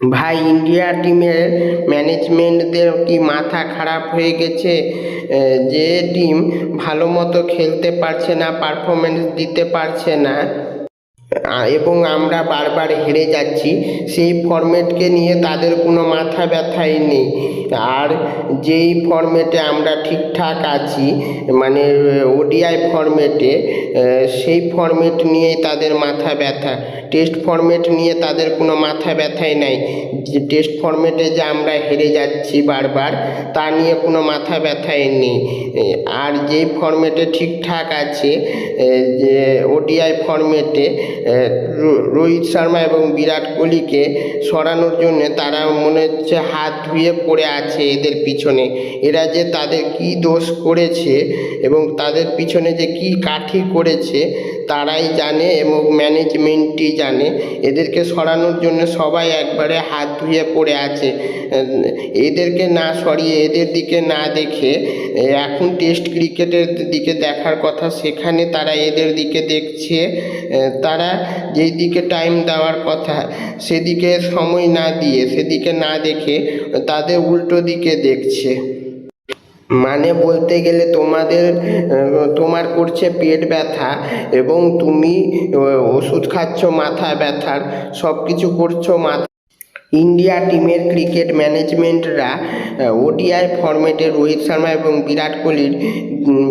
ভাই, ইন্ডিয়া টিমের ম্যানেজমেন্টদের কি মাথা খারাপ হয়ে গেছে? যে টিম ভালো মতো খেলতে পারছে না, পারফরমেন্স দিতে পারছে না, এবং আমরা বারবার হেরে যাচ্ছি, সেই ফরম্যাটকে নিয়ে তাদের কোনো মাথা ব্যথাই নেই। আর যেই ফরম্যাটে আমরা ঠিকঠাক আছি, মানে ওডিআই ফরম্যাটে, সেই ফরম্যাট নিয়েই তাদের মাথা ব্যথা। টেস্ট ফরম্যাট নিয়ে তাদের কোনো মাথা ব্যথাই নাই। যে টেস্ট ফরম্যাটে যে আমরা হেরে যাচ্ছি বারবার, তা নিয়ে কোনো মাথা ব্যথাই নেই। আর যেই ফরম্যাটে ঠিকঠাক আছে, যে ওডিআই ফরম্যাটে রোহিত শর্মা এবং বিরাট কোহলিকে সরানোর জন্য তারা মনে হচ্ছে হাত ধুয়ে পড়ে আছে এদের পিছনে। এরা যে তাদের কি দোষ করেছে এবং তাদের পিছনে যে কি কাঠি করেছে তারাই জানে এবং ম্যানেজমেন্টই জানে। এদেরকে সরানোর জন্য সবাই একবারে হাত ধুয়ে পড়ে আছে। এদেরকে না সরিয়ে, এদের দিকে না দেখে এখন টেস্ট ক্রিকেটের দিকে দেখার কথা, সেখানে তারা এদের দিকে দেখছে। তারা যেই দিকে টাইম দেওয়ার কথা সেদিকে সময় না দিয়ে, সেদিকে না দেখে তাদের উল্টো দিকে দেখছে। মানে বলতে গেলে তোমার করছে পেট ব্যথা এবং তুমি ওষুধ খাচ্ছ মাথা ব্যথার, সব কিছু করছো মাথা। ইন্ডিয়া টিমের ক্রিকেট ম্যানেজমেন্টরা ওডিআই ফরম্যাটে রোহিত শর্মা এবং বিরাট কোহলির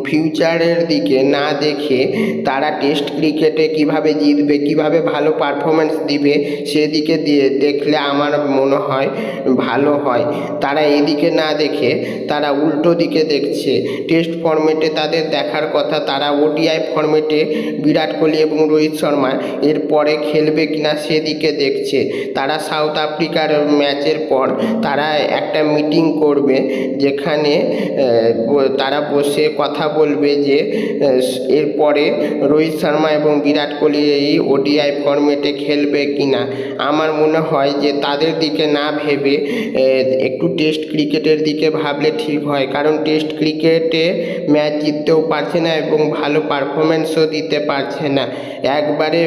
ফিউচারের দিকে না দেখে তারা টেস্ট ক্রিকেটে কিভাবে জিতবে, কিভাবে ভালো পারফরমেন্স দিবে, সেদিকে দেখলে আমার মনে হয় ভালো হয়। তারা এদিকে না দেখে তারা উল্টো দিকে দেখছে। টেস্ট ফরম্যাটে তাদের দেখার কথা, তারা ওডিআই ফরম্যাটে বিরাট কোহলি এবং রোহিত শর্মা এরপরে খেলবে কিনা সেদিকে দেখছে। তারা সাউথ আফ্রিকার ম্যাচের পর তারা একটা মিটিং করবে, যেখানে তারা বসে কথা বলবে যে এরপরে রোহিত শর্মা এবং বিরাট কোহলি এই ওডিআই ফরম্যাটে খেলবে কিনা। আমার মনে হয় যে তাদের দিকে না ভেবে একটু টেস্ট ক্রিকেটের দিকে ভাবলে ঠিক হয়, কারণ টেস্ট ক্রিকেটে ম্যাচ জিততেও পারছে না এবং ভালো পারফরমেন্সও দিতে পারছে না, একবারে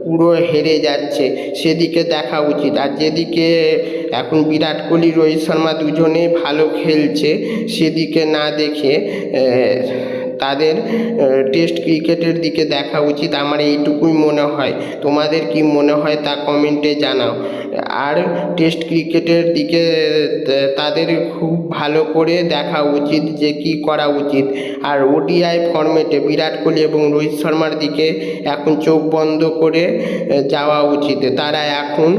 পুরো হেরে যাচ্ছে। সেদিকে দেখা উচিত। আর যেদিকে এখন বিরাট কোহলি রোহিত শর্মা দুজনেই ভালো খেলছে, সেদিকে না দেখে তাদের টেস্ট ক্রিকেটের দিকে দেখা উচিত। আমার এইটুকুই মনে হয়। তোমাদের কি মনে হয় তা কমেন্টে জানাও। আর টেস্ট ক্রিকেটের দিকে তাদের খুব ভালো করে দেখা উচিত যে কি করা উচিত। আর ওডিআই ফরম্যাটে বিরাট কোহলি এবং রোহিত শর্মার দিকে এখন চোখ বন্ধ করে যাওয়া উচিত। তারা এখন